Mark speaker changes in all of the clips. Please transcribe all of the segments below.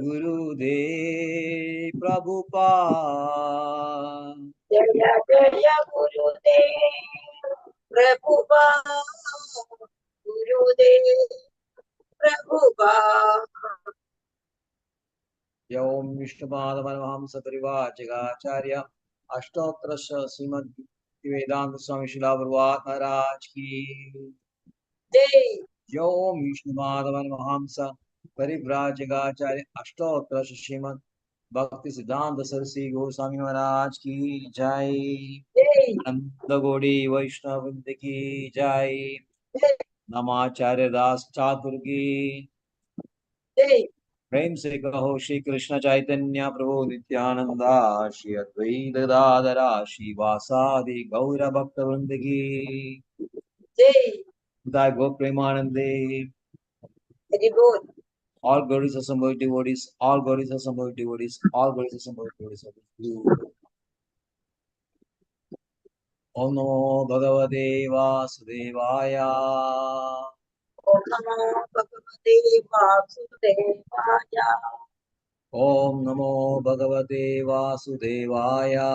Speaker 1: Gurudev Prabhupada.
Speaker 2: Jaya Jaya Gurudev Prabhupada. Gurudev Prabhupada.
Speaker 1: Yom Vishnupada Paramahamsa Parivajagacharya Ashtotra Srimad Vedanta Swami Srila Prabhupada Maharaj ki.
Speaker 2: Jai.
Speaker 1: Yom Vishnupada Paramahamsa Parivajagacharya Ashtotra Srimad Bhakti Siddhanta Saraswati Goswami Maharaj ki jai.
Speaker 2: Jai.
Speaker 1: Ananda Gaudiya Vaishnava Vrinda ki jai.
Speaker 2: Jai.
Speaker 1: Namacharya Das Chatur ki.
Speaker 2: Jai.
Speaker 1: प्रेम से कहो श्री कृष्ण चैतन्य प्रभु नित्यानंदा श्री अद्वैत गदाधरा श्री वासादि गौर भक्त वृंद की
Speaker 2: Jai.
Speaker 1: दाय गो प्रेमानंदे
Speaker 2: Very good.
Speaker 1: all glories are some devotees, all glories are some devotees, all glories are some devotees of you. Om Namo Bhagavate Vasudevaya.
Speaker 2: Om Namo Bhagavate Vasudevaya.
Speaker 1: Om Namo Bhagavate Vasudevaya.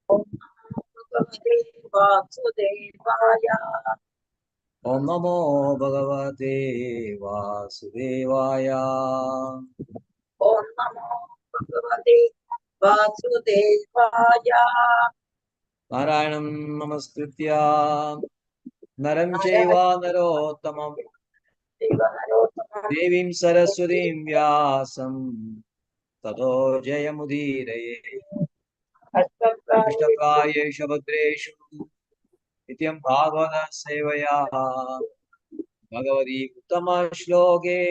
Speaker 2: Om Namo Bhagavate Vasudevaya.
Speaker 1: Om Namo Bhagavate Vasudevaya.
Speaker 2: Om Namo Bhagavate Vasudevaya.
Speaker 1: Narayanam Namaskritya Naram Chaiva Narottamam Devim Saraswatim Vyasam Tato Jayamudiraye Ishtapayesha Bhadreshu Nityam Bhagavata Sevaya Bhagavati Uttama Shloke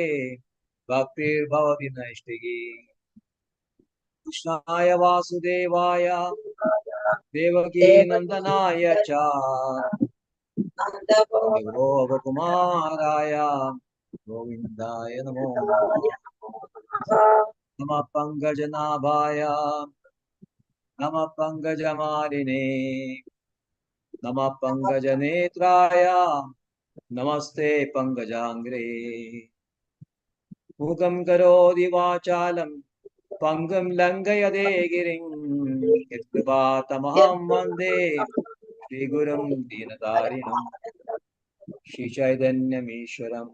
Speaker 1: Bhaktir Bhavati Naishtagi Krishnaya Vasudevaya Devaki Nandanaya Cha Gopakumaraya Govindaya Namo Namah Pankajanabhaya Namah Pankajamarine Namah Pankajanetraya Namaste Pankajangre Mukam Karodi Vachalam Pangam Langayade Giring Yatkripātamaham Vande Shri Gurum Dinadarinam Shri Chaitanyamishwaram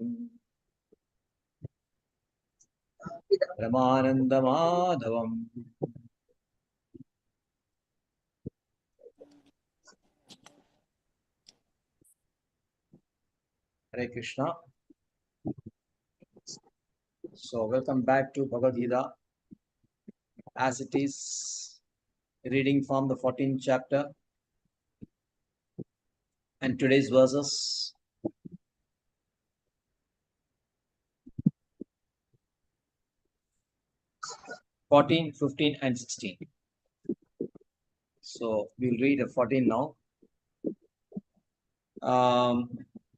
Speaker 1: Ramananda Madhavam. Hare Krishna. So welcome back to Bhagavad Gita, as it is reading from the 14th chapter, and today's verses 14, 15 and 16. So we'll read 14 now.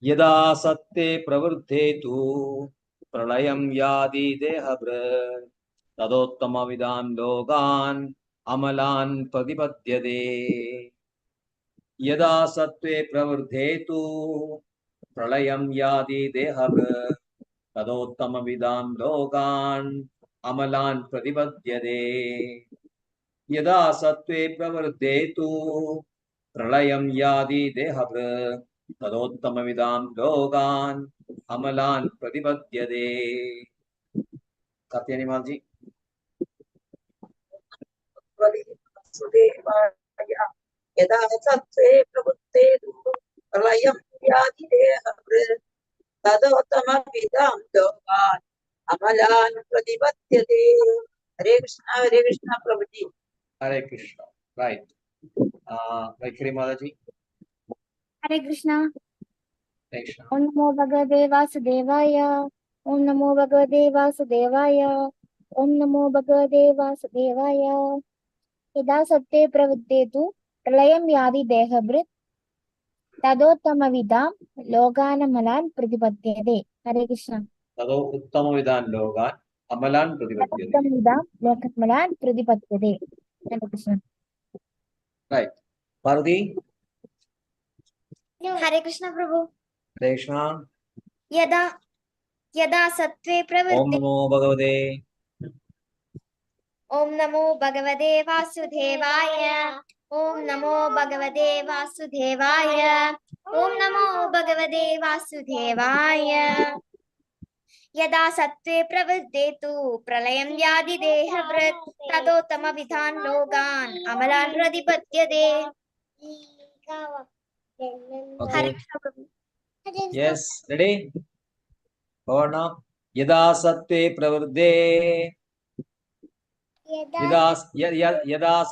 Speaker 1: Yada satte pravurdhetu pralayam yadi dehabra tadottama vidam logan amalan pradipadyade. Yada sattve pravurdhetu pralayam yadi dehabra tadottama vidam logan amalan pradipadyade. Yada sattve pravurdhetu pralayam yadi dehabra tadottama vidam logan amalan pradipadyade. Satyanimalji.
Speaker 2: Vasudevaya. Yada sattve pravurtetu pralayam yadi dehabra tadottama vidam lokan amalan pradipadyate. Hare Krishna, Prabhuji.
Speaker 1: Hare Krishna. Right. Vaikhari Mataji.
Speaker 3: Hare Krishna.
Speaker 1: Krishna.
Speaker 3: Om Namo Bhagavate Vasudevaya. Om Namo Bhagavate Vasudevaya. Om Namo Bhagavate Vasudevaya. Yada satte pravuddetu pralayam yadi dehabrit tadottama vidam loganamalan pradipadyate. Hare Krishna.
Speaker 1: Tado uttama vidan logan amalan pradipadyate.
Speaker 3: Tadottama vidam loganamalan pradipadyate. Hare Krishna.
Speaker 1: Right. Parvati.
Speaker 3: Hare Krishna Prabhu.
Speaker 1: Hare Krishna.
Speaker 3: Yada
Speaker 4: यदा सत्त्वे
Speaker 1: Om
Speaker 4: प्रवृद्धे
Speaker 1: Namo Bhagavate.
Speaker 4: ॐ नमो भगवते वासुदेवाय ॐ नमो भगवते वासुदेवाय ॐ नमो भगवते वासुदेवाय यदा सत्त्वे प्रवृद्धे तु प्रलयं यादि देहभृत् ततोत्तमविधान् लोकान् अमलान् प्रतिपद्यते।
Speaker 1: Okay.
Speaker 4: Hare Krishna Prabhu.
Speaker 1: Yes. Ready? Purna. Yada sattve pravruddhe. Yada sattve. Yada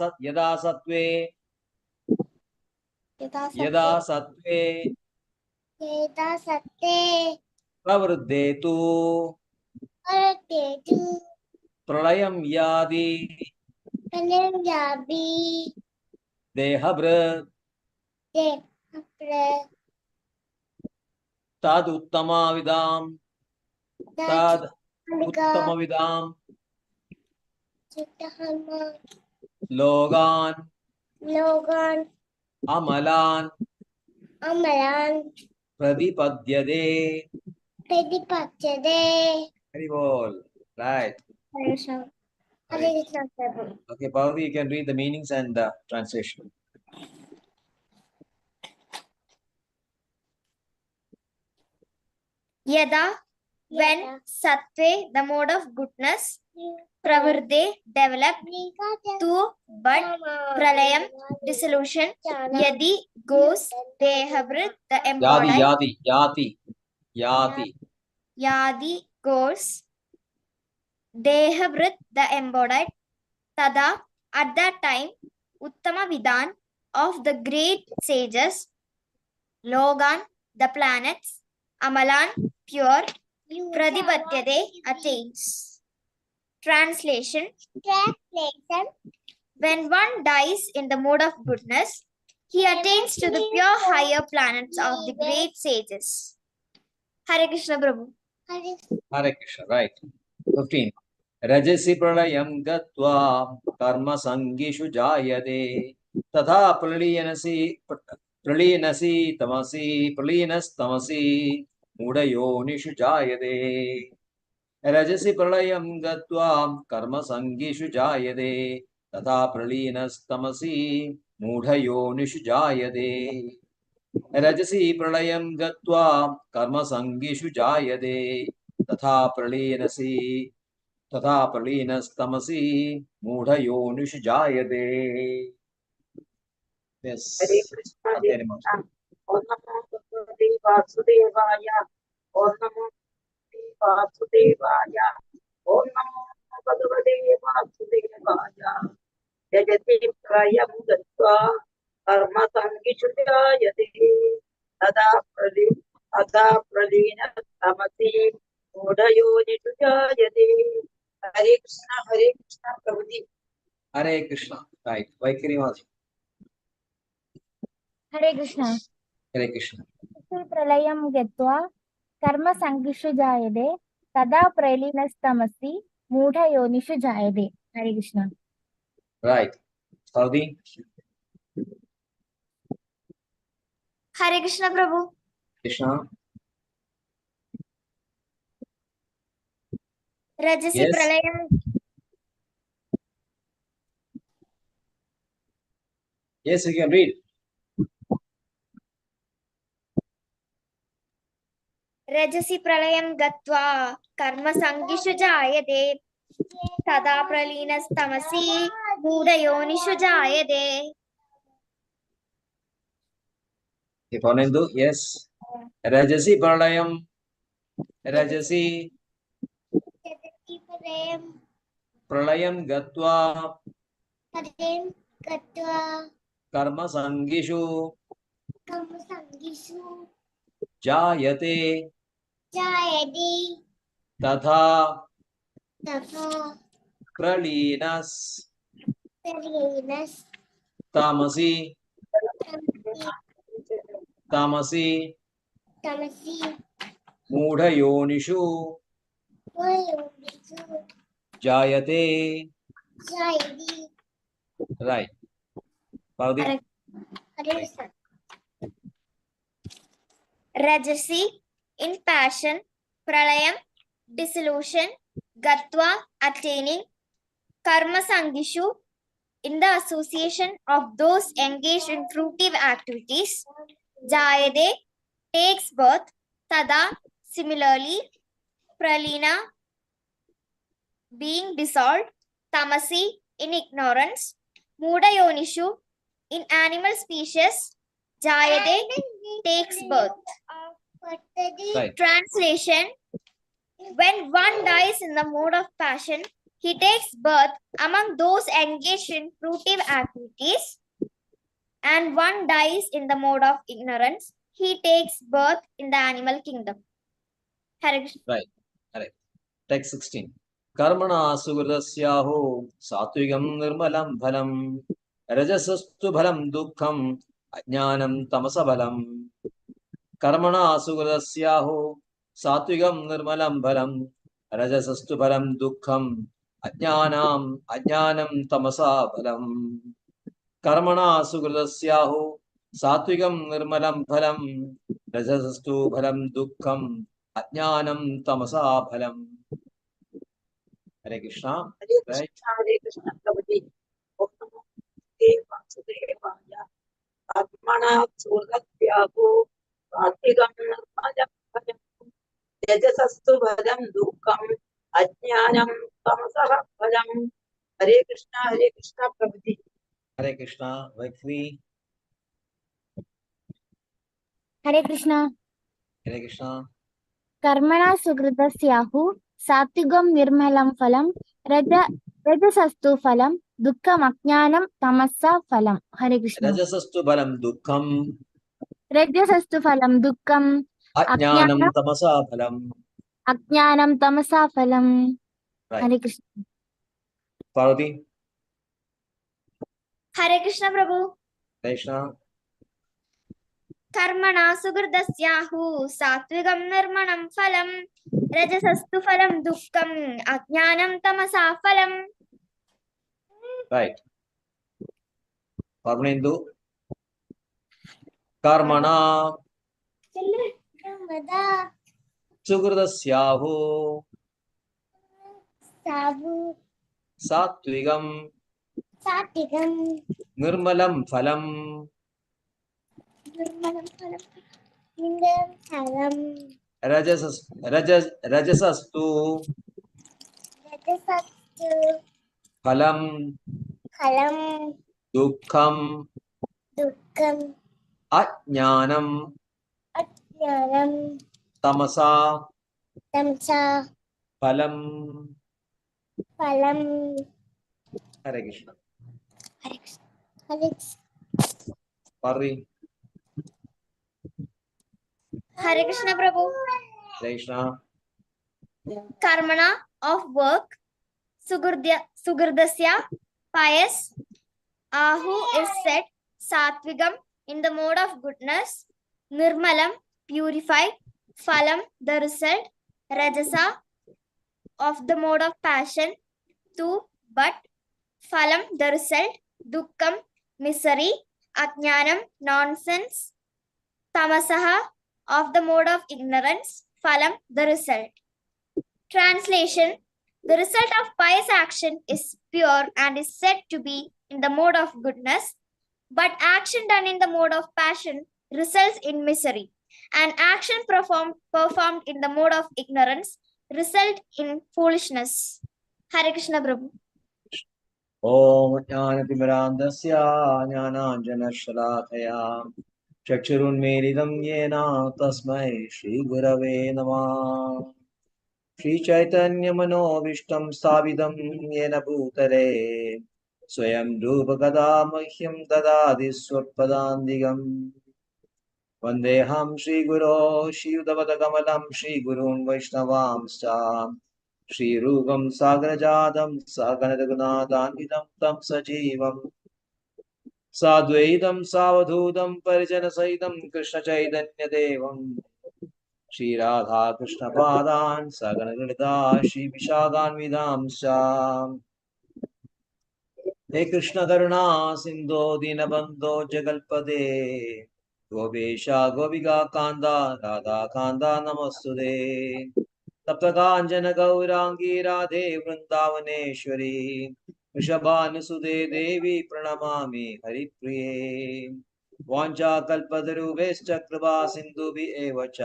Speaker 1: sattve pravruddhe tu pralayam yadi dehabhrit tad uttamavidam tad uttamavidam logan amalan pradipadyade. Very well. Right.
Speaker 4: Hare Krishna
Speaker 1: Right.
Speaker 4: Prabhu.
Speaker 1: Okay, Parvati, you can read the meanings and the translation.
Speaker 4: Yada, when sattve, the mode of goodness, pravriddhi, develop, tu, but, pralayam, dissolution, yadi, goes, dehabhrit, the embodied, yadi, goes, dehabhrit, the embodied, tada, at that time, uttama vidhan, of the great sages, logan, the planets, amalan, pure, pradipadyade, attains. Translation. When one dies in the mode of goodness, he attains to the pure higher planets of the great sages. Hare Krishna Prabhu.
Speaker 1: Hare Krishna, right. 15. Rajasi pralayam gatva karma sangishu jayade tatha pralinasi tamasi pralinas tamasi mudayonishu jayade. Rajasi pralayam gatva karma sangishu jayade tatha pralinas tamasi mudayonishu jayade. रजसी प्रलयं गत्वा कर्मसंगिषु जायते तथा प्रलीनस्तमसि मूढयोनिषु जायते. Yes.
Speaker 2: Hare Krishna, Hare
Speaker 1: Adhyayana
Speaker 2: Krishna. Om Namo Bhagavate Vasudevaya. Om Namo Bhagavate Vasudevaya. Om Namo Bhagavate Vasudevaya. Yajati prayam gatva karma sangishu jayate tada pralina tamasi mudhayonishu jayate. Hare Krishna, Prabhuji.
Speaker 1: Hare Krishna. Right. Vaikirimaji.
Speaker 3: हरे Krishna
Speaker 1: Hare Krishna.
Speaker 3: प्रलयं गत्वा कर्मसङ्गिषु जायते तदा प्रलीनस्तमसि मूढयोनिषु जायते. हरे Krishna.
Speaker 1: Right. Saudi.
Speaker 4: Hare Krishna Prabhu.
Speaker 1: Krishna.
Speaker 4: Rajasi
Speaker 1: Yes.
Speaker 4: pralayam.
Speaker 1: Yes, you can read.
Speaker 4: Rajasi pralayam gatva karma sangishu jayate tada pralinas-tamasi mudayonishu jayate.
Speaker 1: Ipanendu. Yes. Rajasi pralayam. Rajasi pralayam gatva कर्म संगिषु जायते तथा प्रलीनस तामसी मूढयोनिषु जायते. Right. Parvati.
Speaker 4: Rajasi in passion, pralayam dissolution, gatva, attaining, karma sangishu, in the association of those engaged in fruitive activities, jayade, takes birth, tada, similarly, pralina, being dissolved, tamasi, in ignorance, mudayonishu, in animal species, jayade, takes birth.
Speaker 1: Right.
Speaker 4: Translation: when one dies in the mode of passion, he takes birth among those engaged in fruitive activities, and one dies in the mode of ignorance, he takes birth in the animal kingdom. Hare Krishna.
Speaker 1: Right. Correct. Text 16. Karmana sugurdasyaho satvigam nirmalam phalam rajasastu phalam dukkham ajnanam tamasa phalam. Karmana sugurdasyaho satvigam nirmalam phalam rajasastu phalam dukkham ajnanam tamasa phalam. Karmana sugurdasyaho satvigam nirmalam phalam rajasastu phalam dukkham ajnanam tamasa phalam. Hare Krishna.
Speaker 2: Hare
Speaker 1: Right.
Speaker 2: Krishna, Hare Krishna, Prabhuji. Om Namo Vasudevaya. Atmana Surgatyago. Satvigam Nirmalam Phalam. Tejasastu Bhalam Dukkam. Ajnanam Tamasah Phalam. Hare Krishna, Prabhuji.
Speaker 1: Hare Krishna. Vaikri.
Speaker 3: Hare Krishna.
Speaker 1: Hare Krishna.
Speaker 3: Karmana sugridasyahu satvigam nirmalam phalam rajasastu phalam dukkam ajnanam tamassa phalam. Hare Krishna.
Speaker 1: Rajasastu balam dukkham
Speaker 3: Rajasastu phalam dukkam
Speaker 1: ajnanam tamasa phalam.
Speaker 3: ajnanam tamasa phalam.
Speaker 1: Right.
Speaker 3: Hare Krishna.
Speaker 1: Parvati.
Speaker 4: Hare Krishna Prabhu.
Speaker 1: Hare Krishna.
Speaker 4: Karmana sugurdasyahu satvigam nirmanam phalam rajasastu phalam dukkam ajnanam tamasa phalam.
Speaker 1: Right. Parvanindu. Karmana sugurdasyaho satvigam nirmalam phalam rajasastu phalam dukkham ajnanam tamasa phalam. Hare Krishna. Parvi.
Speaker 4: Hare Krishna Prabhu.
Speaker 1: Hare Krishna.
Speaker 4: Karmana, of work, sugurdasya, pious, ahu is said, satvigam, in the mode of goodness, nirmalam, purified, phalam, the result, rajasa, of the mode of passion, tu, but, phalam, the result, dukkam, misery, ajnanam, nonsense, tamasaha, of the mode of ignorance, phalam, the result. Translation: the result of pious action is pure and is said to be in the mode of goodness, but action done in the mode of passion results in misery, and action performed in the mode of ignorance result in foolishness. Hare Krishna Prabhu.
Speaker 1: Om Jnanatimidandasya Jnananjanashalakaya Chakshurunmilidam Yena Tasmai Shri Gurave Namah. Shri Chaitanya Manobishtam Sthavidam Yena Bhutale Swayam Rupa Kadamahyam Dadadi Swarpadandigam Vandeham Shri Guru Shri Udavada Kamalam Shri Gurun Vaishnavamsa Shri Rupam Sagrajadam Saganadagunadhanidam Tam Sajivam Sadvaitam Savadhutam Parijana Saitam Krishna Chaitanya Devam Shri Radha Krishna Padan Saganadita Shri Vishagan Vidamsa He Krishna Karuna Sindho Dinabandho Jagalpade Gopesha Gopiga Kanda Radha Kanda Namastude तप्तकाञ्चन गौराङ्गी Radhe Vrindavaneshwari वृषभानुसुते देवी प्रणमामि हरिप्रिये वाञ्छाकल्पतरुभ्यश्च कृपा सिन्धुभिः एव च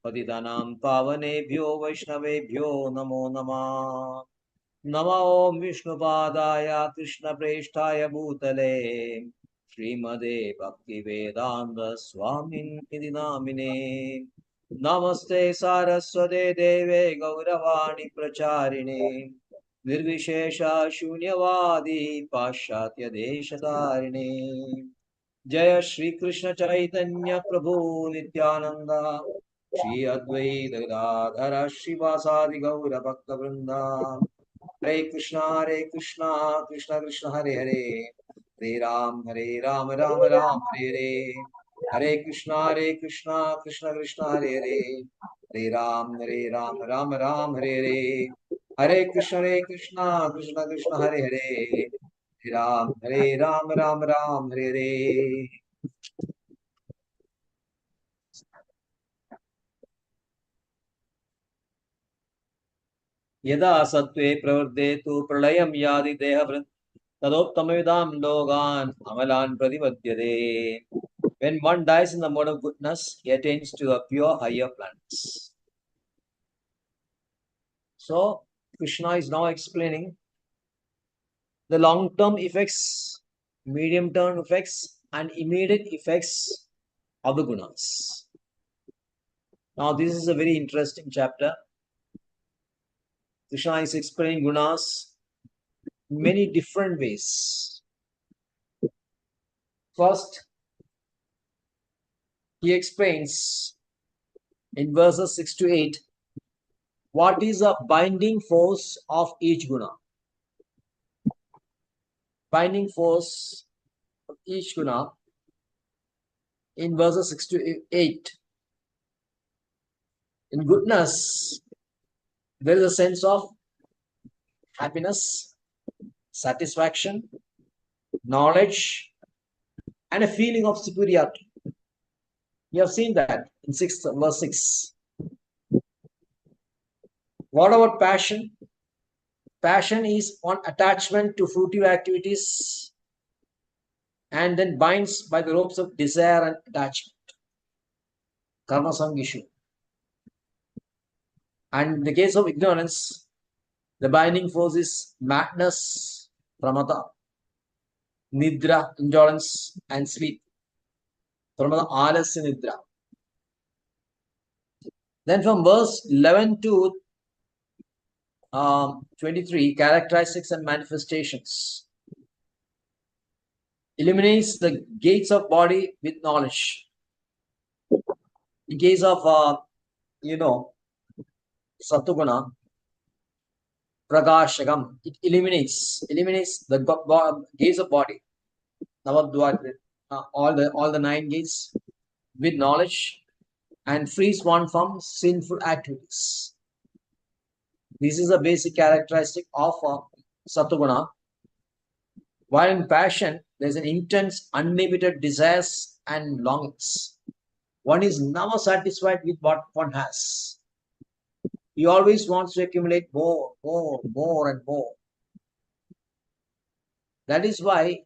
Speaker 1: पतितानां पावनेभ्यो वैष्णवेभ्यो नमो नमः नमो ॐ विष्णुपादाय कृष्णप्रेष्ठाय भूतले श्रीमदे भक्तिवेदान्त स्वामिनिधि नामिने नमस्ते सारस्वते देवे गौरवाणी प्रचारिणे निर्विशेष शून्यवादी पाश्चात्य देशधारिणे जय श्री कृष्ण चैतन्य प्रभु नित्यानंद श्री अद्वैत गदाधर श्रीवासादि गौर भक्त वृंदा हरे कृष्णा कृष्ण कृष्ण हरे हरे हरे राम राम राम हरे हरे कृष्ण कृष्ण कृष्ण हरे हरे राम राम हरे हरे कृष्ण कृष्ण हरे हरे राम राम हरे हरे यदा सत्त्वे प्रवृद्धे तु प्रलयं यादि देहभृत् तदोत्तमविदां लोकान् अमलान् प्रतिपद्यते. When one dies in the mode of goodness, he attains to the pure higher planets. So, Krishna is now explaining the long-term effects, medium-term effects, and immediate effects of the gunas. Now, this is a very interesting chapter. Krishna is explaining gunas in many different ways. First, he explains in verses 6 to 8 what is the binding force of each guna. Binding force of each guna in verses 6 to 8. In goodness, there is a sense of happiness, satisfaction, knowledge, and a feeling of superiority. You have seen that in verse 6. What about passion? Passion is one attachment to fruitive activities and then binds by the ropes of desire and attachment. Karma sangishu. And in the case of ignorance, the binding force is madness, pramada, nidra, indolence, and sleep. Pramada, alasya, nidra. Then from verse 11 to 23, characteristics and manifestations. Illuminates the gates of body with knowledge. In case of, Satuguna, Pragashagam, it eliminates the gates of body, all the 9 gates with knowledge and frees one from sinful activities. This is a basic characteristic of Satuguna. While in passion, there is an intense, unlimited desires and longings. One is never satisfied with what one has. He always wants to accumulate more and more. That is why,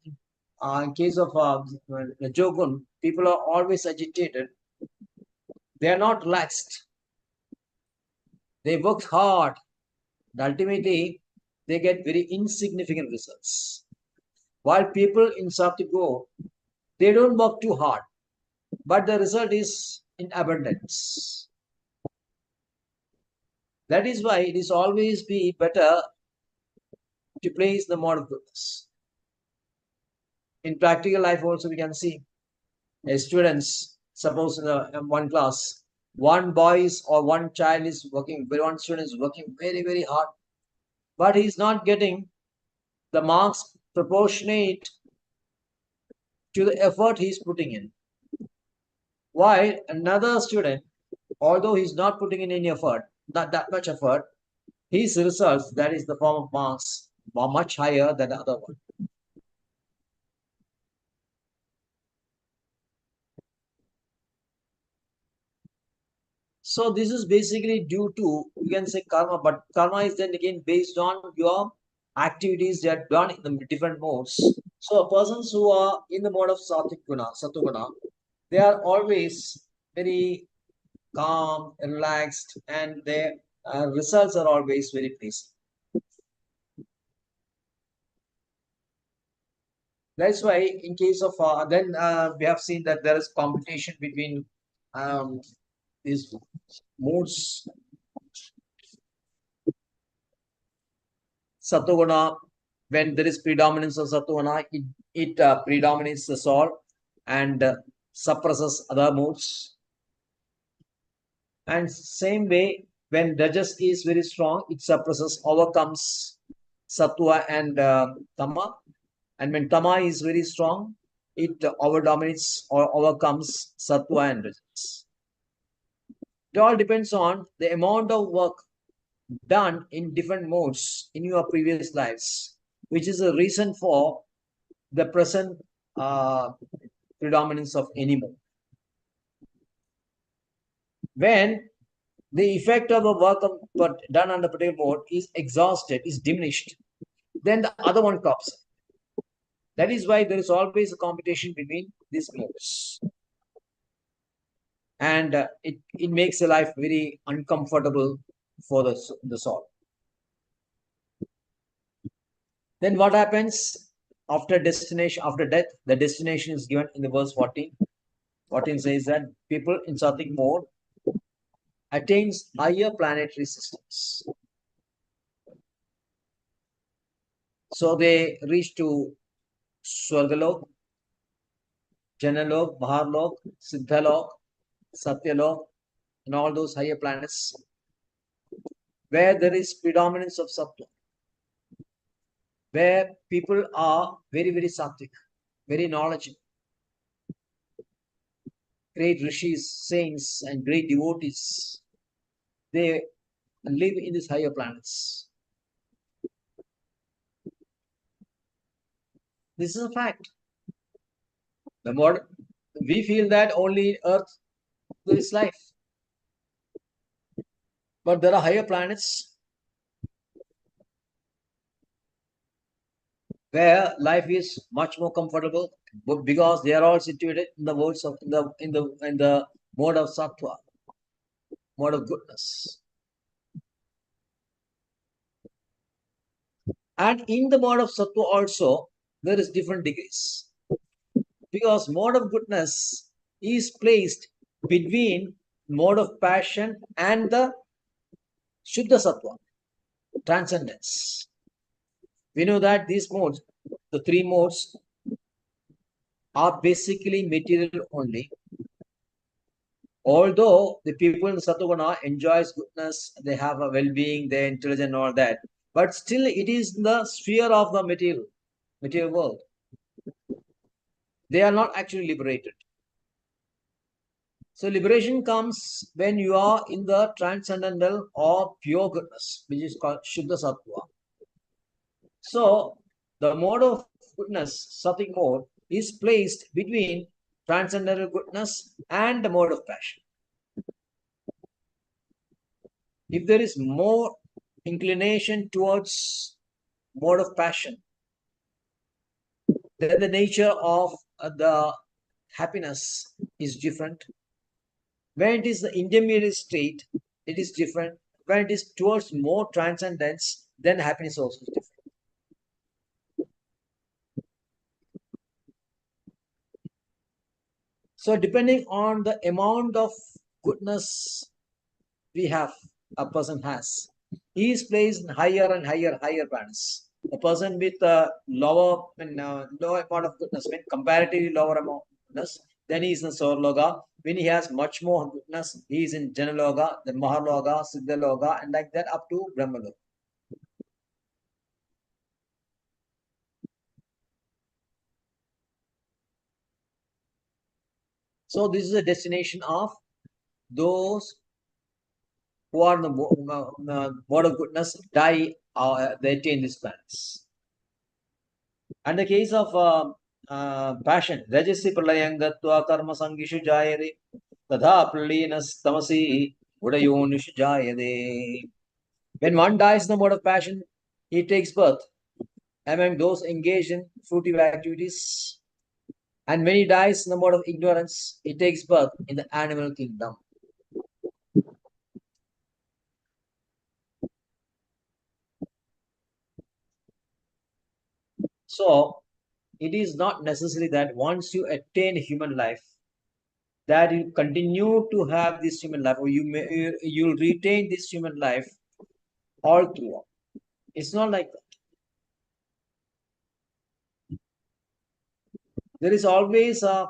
Speaker 1: in case of Rajogun, people are always agitated. They are not relaxed. They work hard. And ultimately, they get very insignificant results. While people in Satguru, they don't work too hard, but the result is in abundance. That is why it is always be better to place the mode of goodness. In practical life also we can see students, suppose in one class, one boy or one child is working, one student is working very, very hard, but he is not getting the marks proportionate to the effort he is putting in. While another student, although he is not putting in any effort, not that much effort, his results, that is the form of marks, are much higher than the other one. So this is basically due to, you can say karma, but karma is then again based on your activities that are done in the different modes. So persons who are in the mode of sattvic guna, sattva, they are always very calm, relaxed, and their results are always very pleasing. That's why in case of then we have seen that there is competition between these modes. Sattva, when there is predominance of sattva, it predominates the soul and suppresses other modes. And same way, when rajas is very strong, it suppresses, overcomes sattva and tama. And when tama is very strong, it overdominates or overcomes sattva and rajas. It all depends on the amount of work done in different modes in your previous lives, which is a reason for the present predominance of any mode. When the effect of a work done under particular mode is exhausted, is diminished, then the other one crops up. That is why there is always a competition between these modes. And it makes the life very uncomfortable for the soul. Then what happens after destination, after death? The destination is given in the verse 14. 14 says that people in sattvic mode attains higher planetary systems. So they reach to Swargalok, Janalok, Maharlok, Siddhalok, Satyalok, and all those higher planets where there is predominance of sattva, where people are very, very sattvic, very knowledgeable. Great rishis, saints, and great devotees, they live in these higher planets. This is a fact. The more we feel that only Earth there is life, but there are higher planets where life is much more comfortable because they are all situated in the words of in the mode of sattva, mode of goodness. And in the mode of sattva also, there is different degrees. Because mode of goodness is placed between mode of passion and the Shuddha Sattva, transcendence. We know that these modes, the three modes, are basically material only. Although the people in Sattva enjoys goodness, they have a well-being, they're intelligent and all that, but still it is the sphere of the material world. They are not actually liberated. So liberation comes when you are in the transcendental or pure goodness, which is called Shuddha Sattva. So the mode of goodness, sattvic mode, is placed between transcendental goodness and the mode of passion. If there is more inclination towards mode of passion, then the nature of the happiness is different. When it is the intermediate state, it is different. When it is towards more transcendence, then happiness also is different. So depending on the amount of goodness a person has, he is placed in higher and higher bands. A person with a lower amount of goodness, when comparatively lower amount of goodness, then he is in Saurloka. When he has much more goodness, he is in Janaloka, then Maharloka, Siddhaloka, and like that up to Brahmaloka. So this is a destination of those who are in the mode of goodness, they attain these planets. And the case of passion, Rajasi pralayang gatva karma sangishu jayare tadha pralinas tamasi Udayonishu jayade. When one dies in the mode of passion, he takes birth among those engaged in fruitive activities. And when he dies in the mode of ignorance, he takes birth in the animal kingdom. So, it is not necessary that once you attain human life, that you continue to have this human life, or you'll retain this human life all throughout. It's not like that. There is always a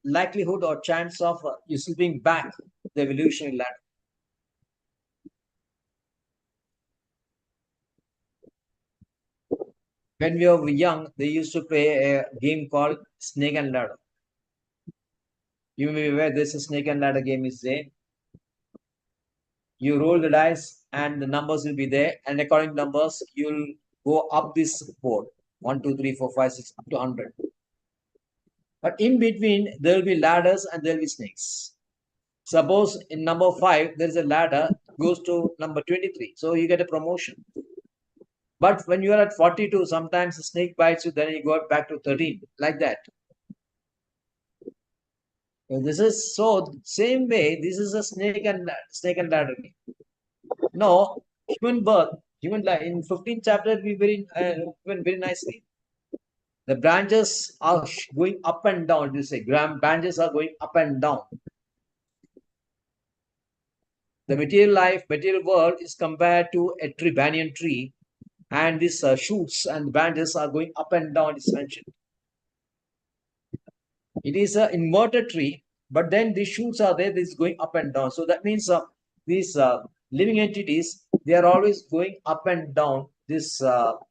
Speaker 1: likelihood or chance of you slipping back the evolutionary ladder. When we were young, they used to play a game called Snake and Ladder. You may be aware this Snake and Ladder game is there. You roll the dice and the numbers will be there, and according to numbers, you'll go up this board 1, 2, 3, 4, 5, 6 up to 100. But in between, there will be ladders and there will be snakes. Suppose in number 5, there is a ladder, goes to number 23. So you get a promotion. But when you are at 42, sometimes the snake bites you, then you go back to 13, like that. So this is so same way. This is a snake and ladder game. No, human birth, human life. In 15th chapter, we very nicely. The branches are going up and down. You say, branches are going up and down. The material world is compared to a banyan tree, and these shoots and branches are going up and down. It's mentioned. It is an inverted tree, but then the shoots are there. This is going up and down. So that means these living entities, they are always going up and down this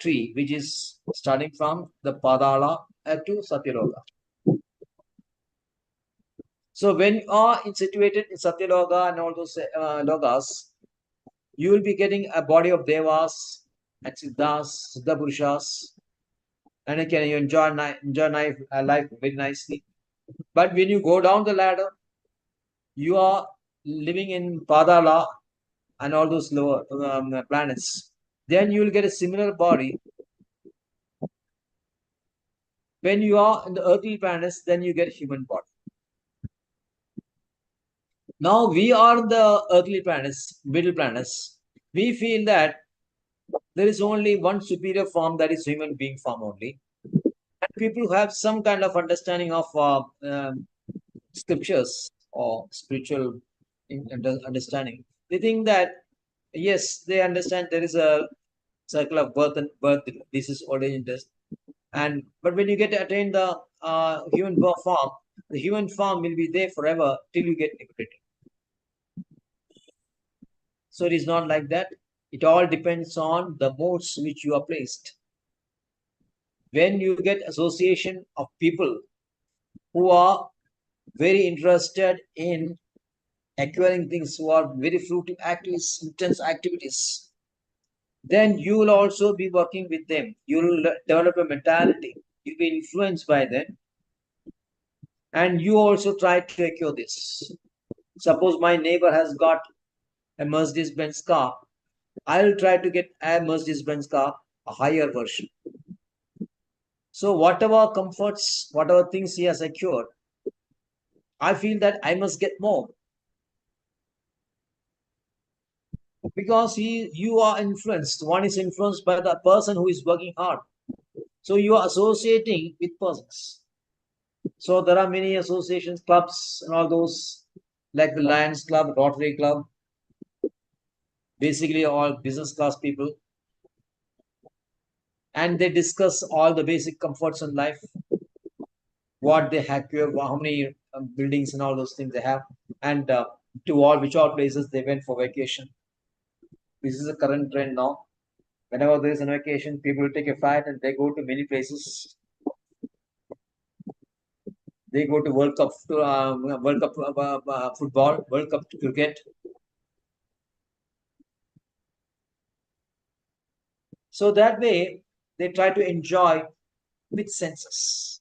Speaker 1: tree, which is starting from the Padala to Satyaloka. So when you are situated in Satyaloka and all those logas, you will be getting a body of devas and siddhas, siddha purushas, and you can enjoy life very nicely. But when you go down the ladder, you are living in Padala and all those lower planets. Then you will get a similar body. When you are in the earthly planets, then you get a human body. Now we are the earthly planets, middle planets. We feel that there is only one superior form, that is human being form only. And people who have some kind of understanding of scriptures or spiritual understanding, they think that yes, they understand there is a cycle of birth and birth, disease, old age, and death. And but when you get to attain the human form, the human form will be there forever till you get liberated. So it is not like that. It all depends on the modes which you are placed. When you get association of people who are very interested in acquiring things, who are very fruitive activities, intense activities, then you will also be working with them. You will develop a mentality. You'll be influenced by them. And you also try to acquire this. Suppose my neighbor has got a Mercedes-Benz car. I'll try to get a Mercedes-Benz car, a higher version. So whatever comforts, whatever things he has acquired, I feel that I must get more. Because you are influenced. One is influenced by the person who is working hard. So you are associating with persons. So there are many associations, clubs, and all those, like the Lions Club, Rotary Club, basically all business class people. And they discuss all the basic comforts in life, what they have, how many buildings and all those things they have, and to which all places they went for vacation. This is a current trend now. Whenever there is a vacation, people take a flight and they go to many places. They go to World Cup, football, World Cup cricket. So that way, they try to enjoy with senses.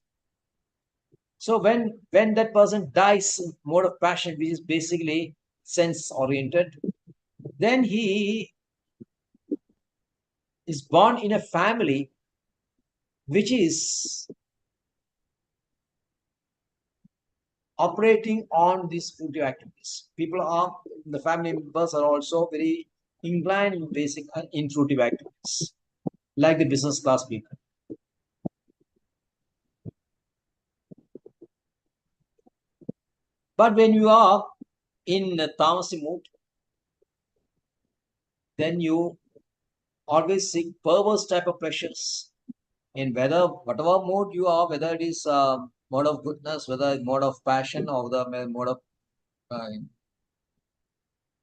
Speaker 1: So when that person dies in mode of passion, which is basically sense-oriented, then he is born in a family which is operating on these fruitive activities. The family members are also very inclined in basic in fruitive activities, like the business class people. But when you are in a tamasi mood, then you always seek perverse type of pleasures in whatever mode you are, whether it is mode of goodness, whether it's mode of passion, or the mode of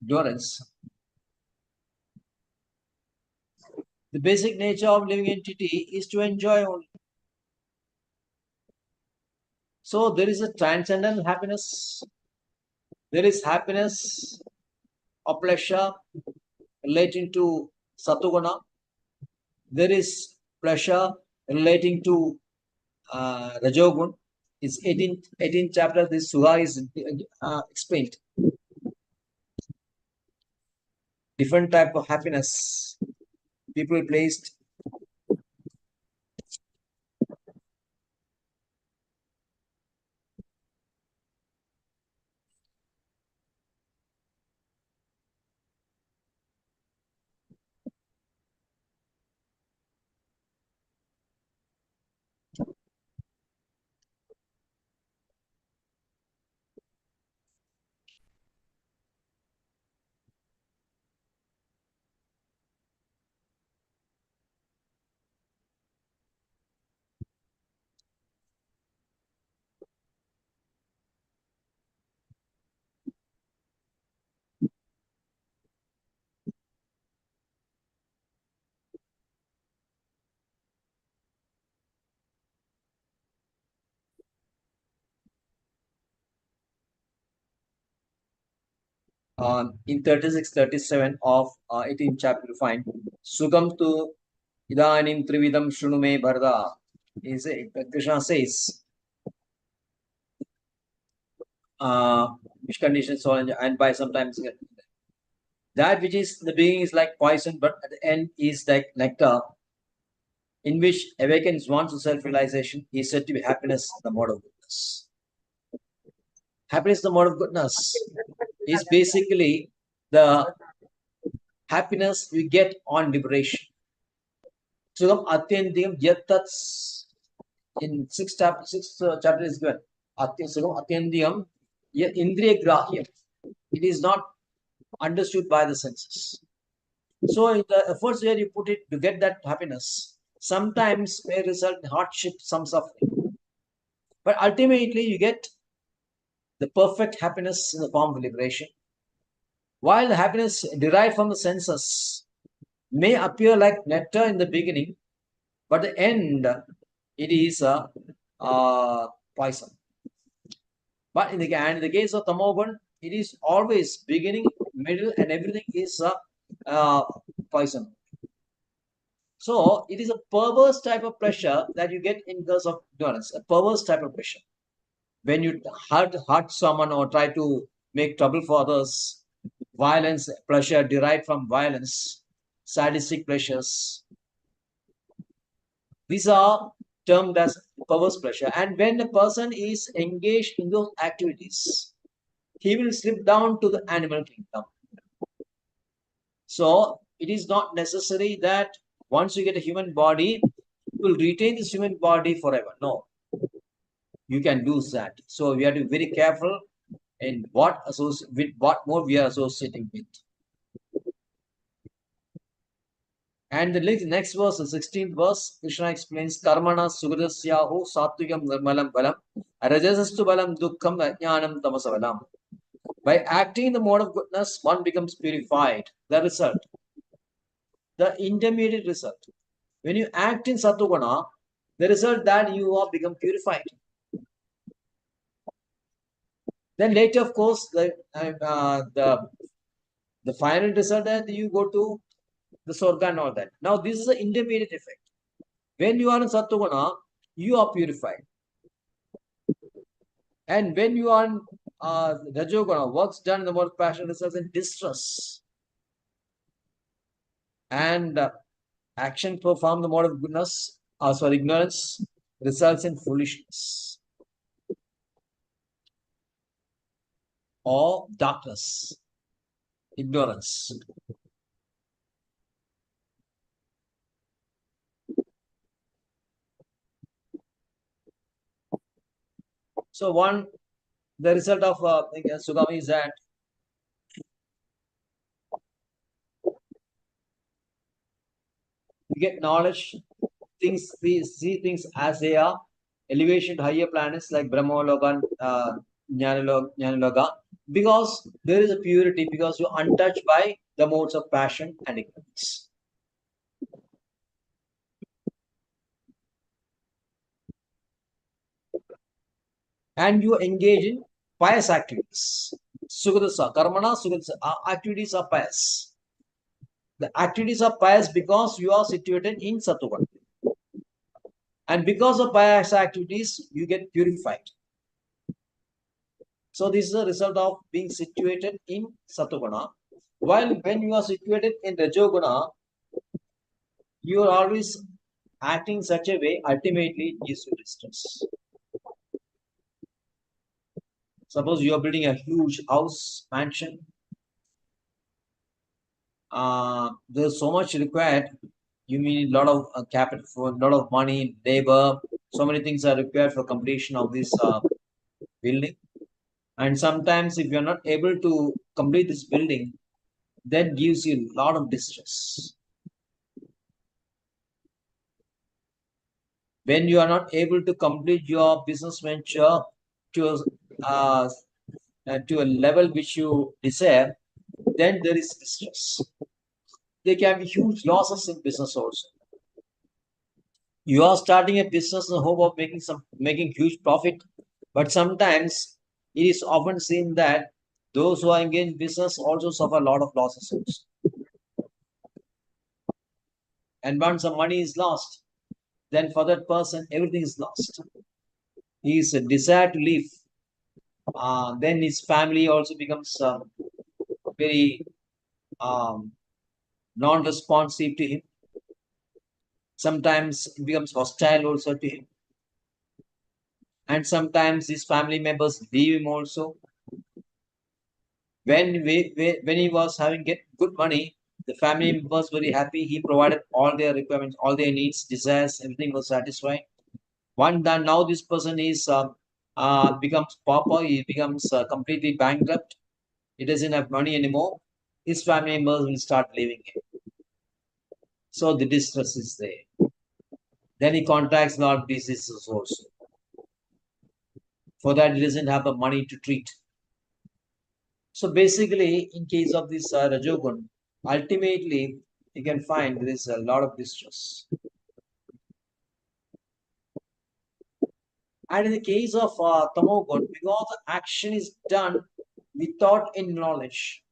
Speaker 1: endurance. The basic nature of living entity is to enjoy only. So there is a transcendental happiness. There is happiness or pleasure relating to Satuguna. There is pleasure relating to Rajogun. It's 18th chapter. This Suha is explained. Different type of happiness people placed. In 36-37 of 18th chapter, you find Sugam tu idanim trividam shrunume bharda. Krishna says, which conditions so and by sometimes that which is the beginning is like poison, but at the end is like nectar, in which awakens one to self-realization, is said to be happiness, the mode of goodness. Happiness, the mode of goodness, is basically the happiness we get on liberation. Sugam Atyandim Yatats in sixth chapter is given. Sugam Atyandim Indriya Grahyam. It is not understood by the senses. So the efforts where you put it to get that happiness sometimes may result in hardship, some suffering. But ultimately you get the perfect happiness in the form of liberation. While the happiness derived from the senses may appear like nectar in the beginning, but at the end it is a poison. But in the case of Tamogun, it is always beginning, middle, and everything is poison. So it is a perverse type of pleasure that you get in case of ignorance, a perverse type of pleasure. When you hurt someone or try to make trouble for others, violence, pleasure derived from violence, sadistic pleasures, these are termed as perverse pleasure. And when a person is engaged in those activities, he will slip down to the animal kingdom. So it is not necessary that once you get a human body, you will retain this human body forever. No, you can lose that. So we have to be very careful in what more we are associating with. And the next verse, the 16th verse, Krishna explains Karmana Sugradasyahu Satvikam Nirmalam Balam Rajasastu Balam Dukkham Ajnanam Tamasa. By acting in the mode of goodness, one becomes purified. The result, the intermediate result. When you act in Satuguna, the result that you are become purified. Then later, of course, the final result that you go to the Swarga and all that. Now, this is the intermediate effect. When you are in Satuguna, you are purified. And when you are in Rajoguna, works done in the mode of passion results in distress. And action performed the mode of goodness, ignorance, results in foolishness or darkness, ignorance. So the result of Sugami is that you get knowledge, see things as they are, elevation to higher planets like Brahmaloka, Jnanaloka, because there is a purity, because you're untouched by the modes of passion and ignorance. And you engage in pious activities. Sugadasa, Karmana, Sugadasa, activities are pious. The activities are pious because you are situated in Sattva. And because of pious activities, you get purified. So this is a result of being situated in Sattva. While when you are situated in Rajoguna, you are always acting such a way, ultimately it gives you distress. Suppose you are building a huge house, mansion. There's so much required. You need a lot of capital, for a lot of money, labor. So many things are required for completion of this building. And sometimes if you're not able to complete this building, that gives you a lot of distress. When you are not able to complete your business venture to a level which you desire, then there is distress. There can be huge losses in business also. You are starting a business in the hope of making huge profit, but sometimes it is often seen that those who are engaged in business also suffer a lot of losses also. And once the money is lost, then for that person everything is lost. His desire to live, then his family also becomes very non-responsive to him. Sometimes it becomes hostile also to him. And sometimes his family members leave him also. When he was having good money, the family members very happy. He provided all their requirements, all their needs, desires, everything was satisfied. Now this person is becomes pauper. He becomes completely bankrupt. He doesn't have money anymore. His family members will start leaving him. So the distress is there. Then he contracts a lot of diseases also. For that, he doesn't have the money to treat. So basically, in case of this Rajogun, ultimately, you can find there is a lot of distress. And in the case of Tamogun, because the action is done without any knowledge,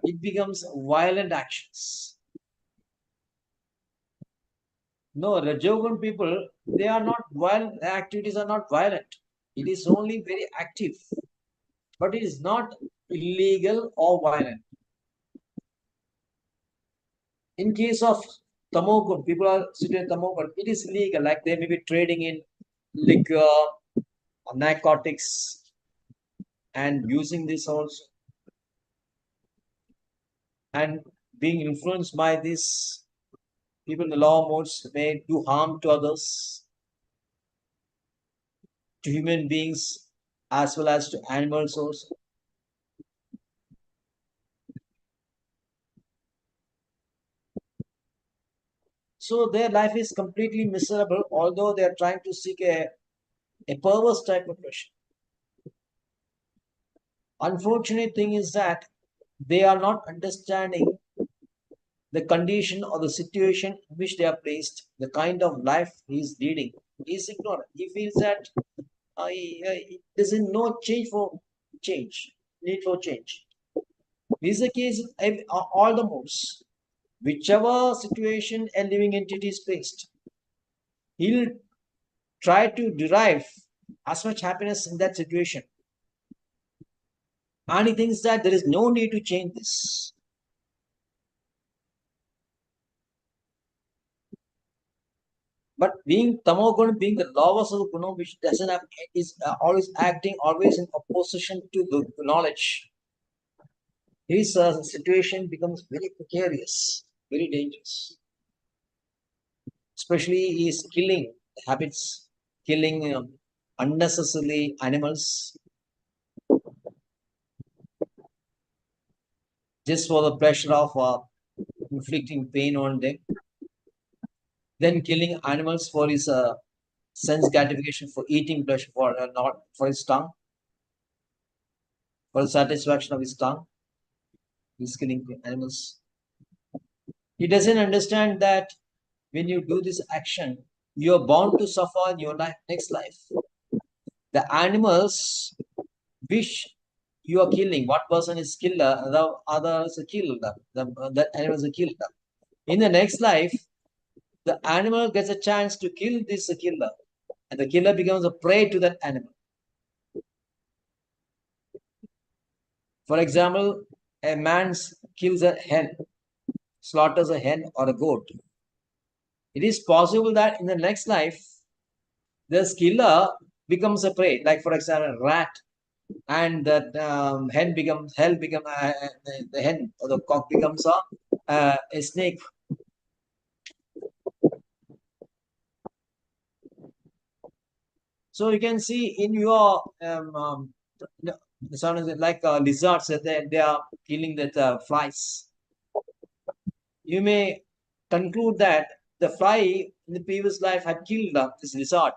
Speaker 1: it becomes violent actions. No, Rajogun people, they are not violent, their activities are not violent. It is only very active, but it is not illegal or violent. In case of Tamogun, people are situated Tamogun, it is legal, like they may be trading in liquor, narcotics, and using this also, and being influenced by this. People in the law modes may do harm to others, to human beings, as well as to animals also. So their life is completely miserable, although they are trying to seek a perverse type of pleasure. Unfortunate thing is that they are not understanding the condition or the situation in which they are placed, the kind of life he is leading. He is ignorant. He feels that there is no need for change. This is the case in all the modes. Whichever situation a living entity is placed, he'll try to derive as much happiness in that situation. And he thinks that there is no need to change this. But being tamogun, being the lowest of the guna, which doesn't have, is always acting always in opposition to the knowledge, his situation becomes very precarious, very dangerous. Especially he is killing habits, killing unnecessarily animals just for the pleasure of inflicting pain on them. Then killing animals for his sense gratification, for eating pleasure, for not for his tongue, for the satisfaction of his tongue. He's killing animals. He doesn't understand that when you do this action, you're bound to suffer in your next life. The animals which you are killing, one person is killer, the other is a killer. That animal is a killer. In the next life, the animal gets a chance to kill this killer, and the killer becomes a prey to that animal. For example, a man kills a hen, slaughters a hen or a goat. It is possible that in the next life, the killer becomes a prey. Like for example, a rat, and that hen becomes the hen or the cock becomes a snake. So you can see in your the sound is like lizards that they are killing the flies. You may conclude that the fly in the previous life had killed this lizard,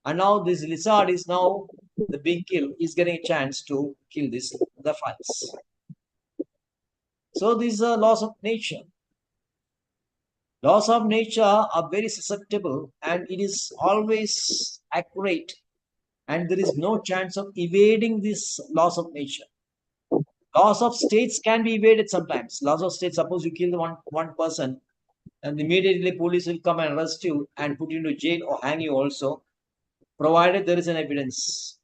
Speaker 1: and now this lizard is now the being killed is getting a chance to kill the flies. So these are laws of nature. Laws of nature are very susceptible, and it is always accurate, and there is no chance of evading these laws of nature. Laws of states can be evaded sometimes. Laws of states, suppose you kill one person, and immediately police will come and arrest you and put you into jail or hang you also, provided there is an evidence.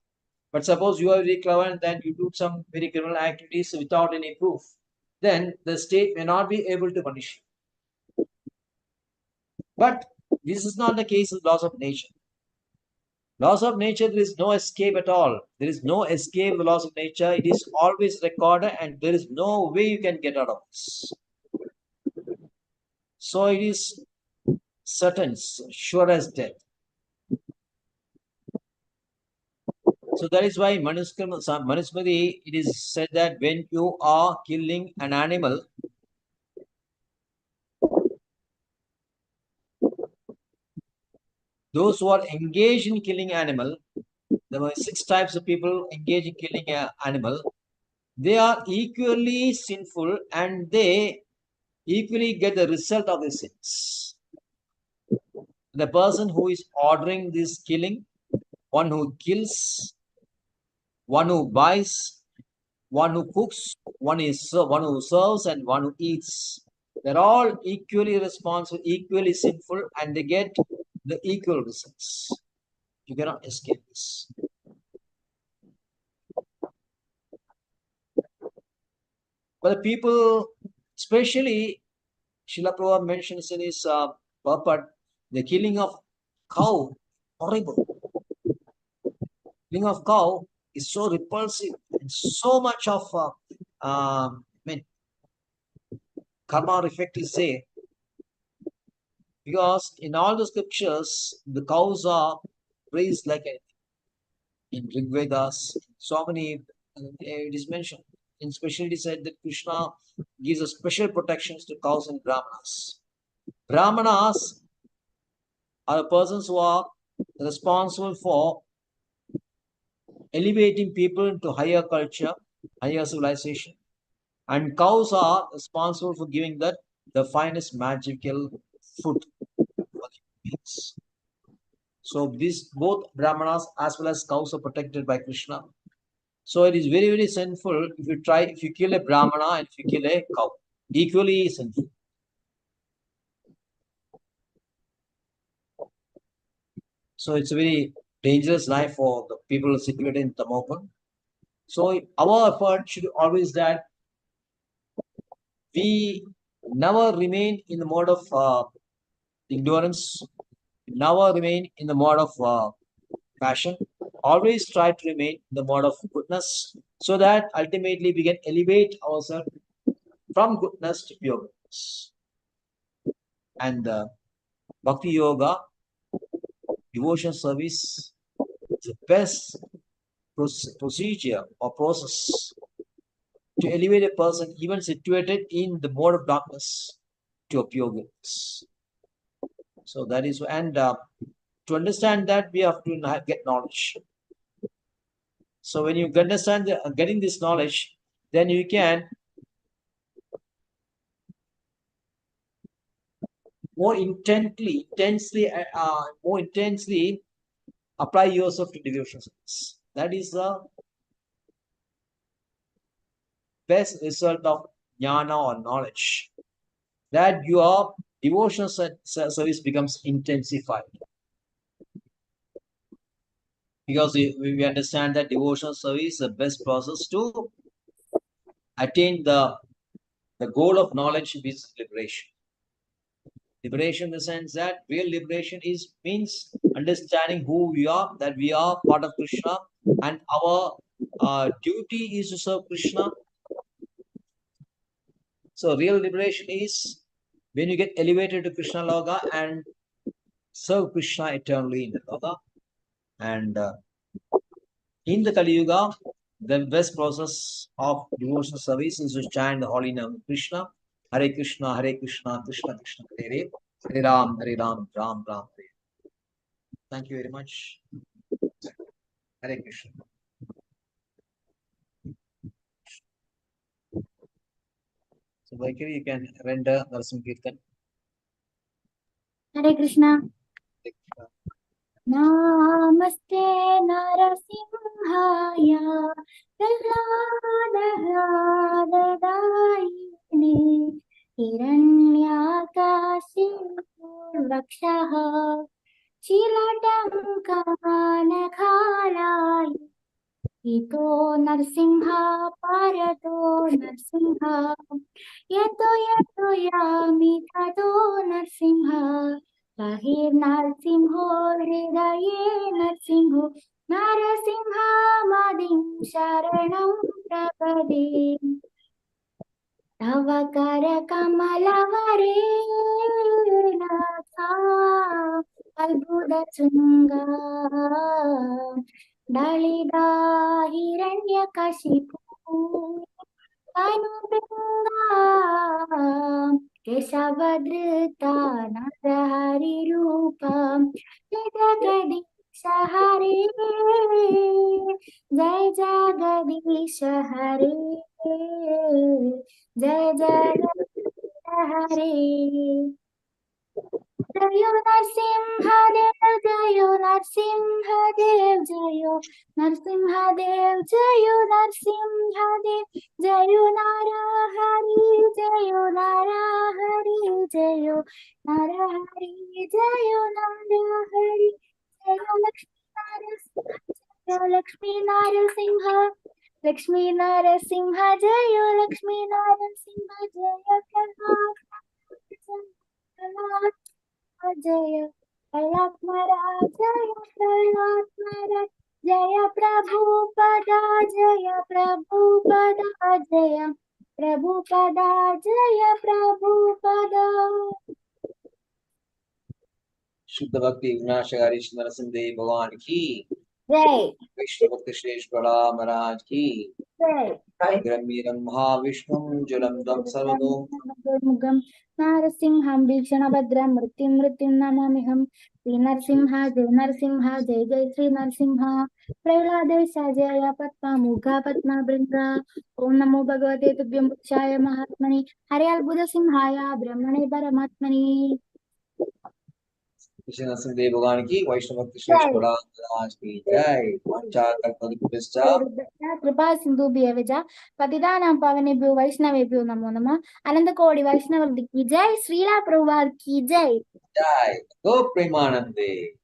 Speaker 1: But suppose you are very clever and then you do some very criminal activities without any proof, then the state may not be able to punish you. But this is not the case with laws of nature. Laws of nature, there is no escape at all. There is no escape the laws of nature. It is always recorded, and there is no way you can get out of this. So it is certain, sure as death. So that is why Manusmriti, it is said that when you are killing an animal, those who are engaged in killing animal, there were 6 types of people engaged in killing an animal. They are equally sinful, and they equally get the result of the sins. The person who is ordering this killing, one who kills, one who buys, one who cooks, one who serves, and one who eats. They're all equally responsible, equally sinful, and they get the equal results. You cannot escape this. But the people, especially Srila Prabhupada mentions in his purport, the killing of cow, horrible. Killing of cow is so repulsive, and so much of karma effect is there. Because in all the scriptures, the cows are praised like in Rig Vedas, so many it is mentioned. In special, it is said that Krishna gives a special protections to cows and brahmanas. Brahmanas are the persons who are responsible for elevating people into higher culture, higher civilization, and cows are responsible for giving the finest magical food for the beings. So these both brahmanas as well as cows are protected by Krishna. So it is very, very sinful if you kill a brahmana and if you kill a cow. Equally sinful. So it's a very dangerous life for the people situated in Tamogun. So our effort should always that we never remain in the mode of ignorance, never remain in the mode of passion. Always try to remain in the mode of goodness, so that ultimately we can elevate ourselves from goodness to pure goodness. And Bhakti Yoga, devotion service, is the best procedure or process to elevate a person even situated in the mode of darkness to a pure goodness. So that is, and to understand that we have to get knowledge. So when you understand getting this knowledge, then you can more intensely apply yourself to devotion service. That is the best result of jnana or knowledge. That your devotional service becomes intensified. Because we understand that devotional service is the best process to attain the goal of knowledge, which is liberation. Liberation in the sense that real liberation means understanding who we are, that we are part of Krishna, and our duty is to serve Krishna. So real liberation is when you get elevated to Krishna Loka and serve Krishna eternally in the Loka. And in the Kali Yuga, the best process of devotional service is to chant the holy name of Krishna. Hare Krishna, Krishna Krishna, Hare Ram, Ram Ram, Hare. Thank you very much. Hare Krishna. So, Vaikari, you can render Narasimha Kirtan.
Speaker 3: Hare Krishna. Namaste Narasimhaya Prahladaradayini Hiranyakasi Vakshaha Chilatankanakhalaya Ito Narsimha Parato Narsimha Yato Yami Tato Narsimha Bahir Narsimho Hridaye Narsimho Narasimha Madim Sharanam Prapade Tavakara Kamalavare Natha Albudha Tunga Dalida Hiranyakashipu Anubinga Keshavadrita Narahari Rupa Jagadisha Hare Jai Jagadisha Hare Jai Jagadisha Hare Jayo Narsimhadev, Jayo Narsimhadev, Jayo Narsimhadev, Jayo Narsimhadev, Jayo Narahari, Jayo Narahari, Jayo Narahari, Jayo Narahari, Jayo Lakshmi Narasimha, Lakshmi Narasimha, Jayo Lakshmi Narasimha, Jayo Kalvat Jaya Kalvat Maharaj, Jaya Kalvat Maharaj, Jaya Prabhupada, Jaya Prabhupada, Jaya Prabhupada, Jaya Prabhupada.
Speaker 1: Shuddha Bhakti Vinashagari Narasimha Bhagavan ki
Speaker 3: Jai.
Speaker 1: Vishnu Bhakti Shresh Bala Maharaj ki
Speaker 3: Jai.
Speaker 1: Gramiram Mahavishnum Jalam Dam Sarvadom
Speaker 3: Mugam Narasimham Bhikshanabhadram Mritim Mritim Namamiham Sri Narasimha Jai Narasimha Jai Jai Sri Narasimha Prahladesha Jaya Patma Mugha Patma Brinda Om Namo Bhagavate Tubhyam Bhukshaya Mahatmani Haryal Buddha Simhaya Brahmane Paramatmani.
Speaker 1: Krishna Narasimha Bhagavan ki Vaishnu Bhakti Shresh Bala Maharaj ki Jai. Vancha Kalpalipurvascha
Speaker 3: Kripa Sindhu Bhyevaja Patidanam Pavanebhyo Vaishnavebhyo Namo Namah Ananda Kodi Vaishnavavdi ki Jai Srila Prabhupada ki Jai.
Speaker 1: Jai. Go Premanande.